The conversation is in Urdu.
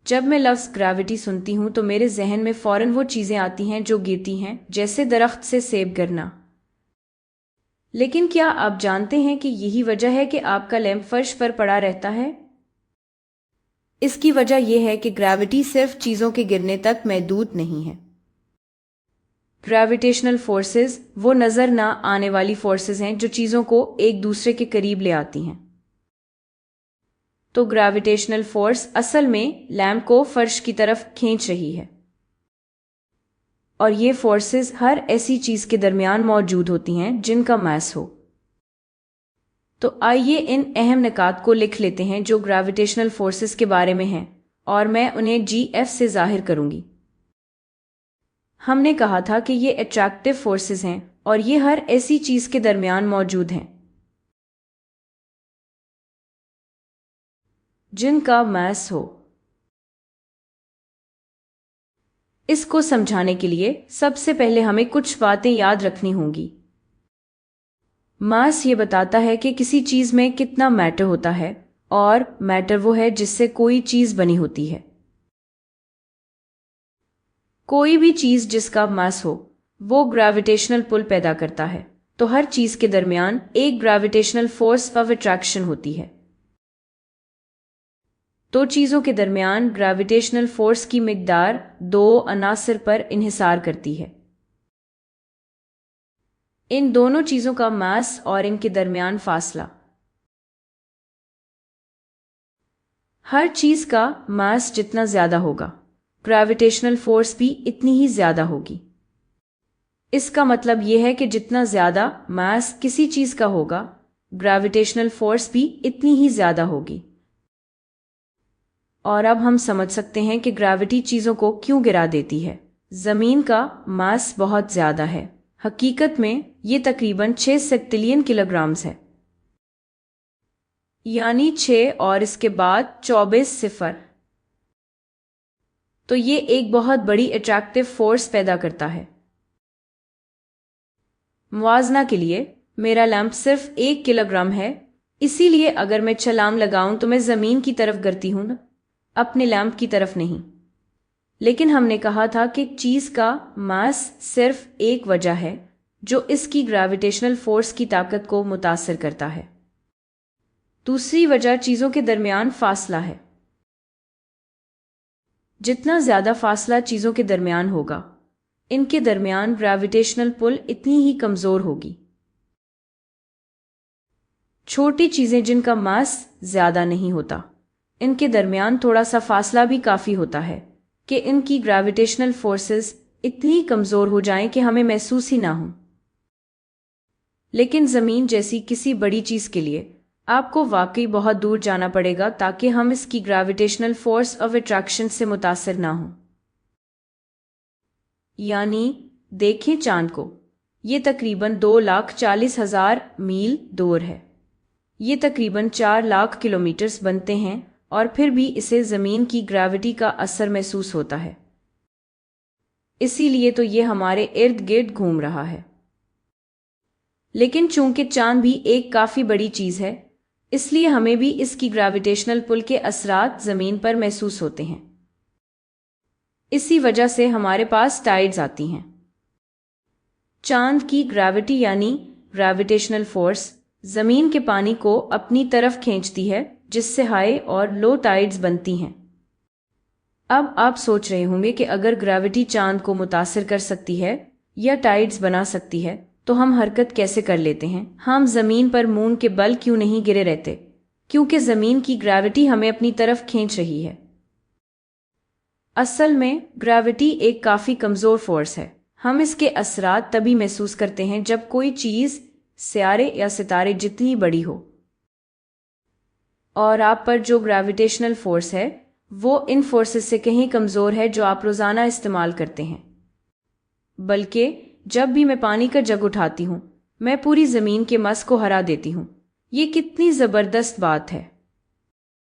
جب میں لفظ گریوٹی سنتی ہوں تو میرے ذہن میں فوراً وہ چیزیں آتی ہیں جو گرتی ہیں، جیسے درخت سے سیب گرنا۔ لیکن کیا آپ جانتے ہیں کہ یہی وجہ ہے کہ آپ کا لیمپ فرش پر پڑا رہتا ہے؟ اس کی وجہ یہ ہے کہ گریوٹی صرف چیزوں کے گرنے تک محدود نہیں ہے۔ گریویٹیشنل فورسز وہ نظر نہ آنے والی فورسز ہیں جو چیزوں کو ایک دوسرے کے قریب لے آتی ہیں۔ تو گریویٹیشنل فورس اصل میں لیمپ کو فرش کی طرف کھینچ رہی ہے، اور یہ فورسز ہر ایسی چیز کے درمیان موجود ہوتی ہیں جن کا ماس ہو۔ تو آئیے ان اہم نکات کو لکھ لیتے ہیں جو گریویٹیشنل فورسز کے بارے میں ہیں، اور میں انہیں جی ایف سے ظاہر کروں گی۔ ہم نے کہا تھا کہ یہ اٹریکٹیو فورسز ہیں اور یہ ہر ایسی چیز کے درمیان موجود ہیں جن کا ماس ہو۔ اس کو سمجھانے کے لیے سب سے پہلے ہمیں کچھ باتیں یاد رکھنی ہوں گی۔ ماس یہ بتاتا ہے کہ کسی چیز میں کتنا میٹر ہوتا ہے، اور میٹر وہ ہے جس سے کوئی چیز بنی ہوتی ہے۔ کوئی بھی چیز جس کا ماس ہو وہ گریویٹیشنل پل پیدا کرتا ہے، تو ہر چیز کے درمیان ایک گریویٹیشنل فورس آف اٹریکشن ہوتی ہے۔ تو چیزوں کے درمیان گریویٹیشنل فورس کی مقدار دو عناصر پر انحصار کرتی ہے، ان دونوں چیزوں کا ماس اور ان کے درمیان فاصلہ۔ ہر چیز کا ماس جتنا زیادہ ہوگا، گریویٹیشنل فورس بھی اتنی ہی زیادہ ہوگی۔ اس کا مطلب یہ ہے کہ جتنا زیادہ ماس کسی چیز کا ہوگا، گریویٹیشنل فورس بھی اتنی ہی زیادہ ہوگی۔ اور اب ہم سمجھ سکتے ہیں کہ گریوٹی چیزوں کو کیوں گرا دیتی ہے۔ زمین کا ماس بہت زیادہ ہے، حقیقت میں یہ تقریباً 6 سیکٹیلین کلو گرامز ہے، یعنی 6 اور اس کے بعد 24 صفر۔ تو یہ ایک بہت بڑی اٹریکٹیو فورس پیدا کرتا ہے۔ موازنہ کے لیے میرا لیمپ صرف 1 کلو گرام ہے، اسی لیے اگر میں چھلانگ لگاؤں تو میں زمین کی طرف گرتی ہوں، اپنے لیمپ کی طرف نہیں۔ لیکن ہم نے کہا تھا کہ چیز کا ماس صرف ایک وجہ ہے جو اس کی گریویٹیشنل فورس کی طاقت کو متاثر کرتا ہے۔ دوسری وجہ چیزوں کے درمیان فاصلہ ہے۔ جتنا زیادہ فاصلہ چیزوں کے درمیان ہوگا، ان کے درمیان گریویٹیشنل پل اتنی ہی کمزور ہوگی۔ چھوٹی چیزیں جن کا ماس زیادہ نہیں ہوتا، ان کے درمیان تھوڑا سا فاصلہ بھی کافی ہوتا ہے کہ ان کی گریویٹیشنل فورسز اتنی کمزور ہو جائیں کہ ہمیں محسوس ہی نہ ہوں۔ لیکن زمین جیسی کسی بڑی چیز کے لیے آپ کو واقعی بہت دور جانا پڑے گا تاکہ ہم اس کی گریویٹیشنل فورس آف اٹریکشن سے متاثر نہ ہوں۔ یعنی دیکھیں چاند کو، یہ تقریباً 2,40,000 میل دور ہے، یہ تقریباً 4 لاکھ کلومیٹرز بنتے ہیں، اور پھر بھی اسے زمین کی گریوٹی کا اثر محسوس ہوتا ہے۔ اسی لیے تو یہ ہمارے ارد گرد گھوم رہا ہے۔ لیکن چونکہ چاند بھی ایک کافی بڑی چیز ہے، اس لیے ہمیں بھی اس کی گریویٹیشنل پل کے اثرات زمین پر محسوس ہوتے ہیں۔ اسی وجہ سے ہمارے پاس ٹائیڈز آتی ہیں۔ چاند کی گریوٹی یعنی گریویٹیشنل فورس زمین کے پانی کو اپنی طرف کھینچتی ہے، جس سے ہائی اور لو ٹائیڈز بنتی ہیں۔ اب آپ سوچ رہے ہوں گے کہ اگر گریوٹی چاند کو متاثر کر سکتی ہے یا ٹائیڈز بنا سکتی ہے تو ہم حرکت کیسے کر لیتے ہیں؟ ہم زمین پر مون کے بل کیوں نہیں گرے رہتے؟ کیونکہ زمین کی گریوٹی ہمیں اپنی طرف کھینچ رہی ہے۔ اصل میں گریوٹی ایک کافی کمزور فورس ہے۔ ہم اس کے اثرات تبھی محسوس کرتے ہیں جب کوئی چیز سیارے یا ستارے جتنی بڑی ہو، اور آپ پر جو گریویٹیشنل فورس ہے وہ ان فورسز سے کہیں کمزور ہے جو آپ روزانہ استعمال کرتے ہیں۔ بلکہ جب بھی میں پانی کا جگ اٹھاتی ہوں، میں پوری زمین کے مس کو ہرا دیتی ہوں۔ یہ کتنی زبردست بات ہے!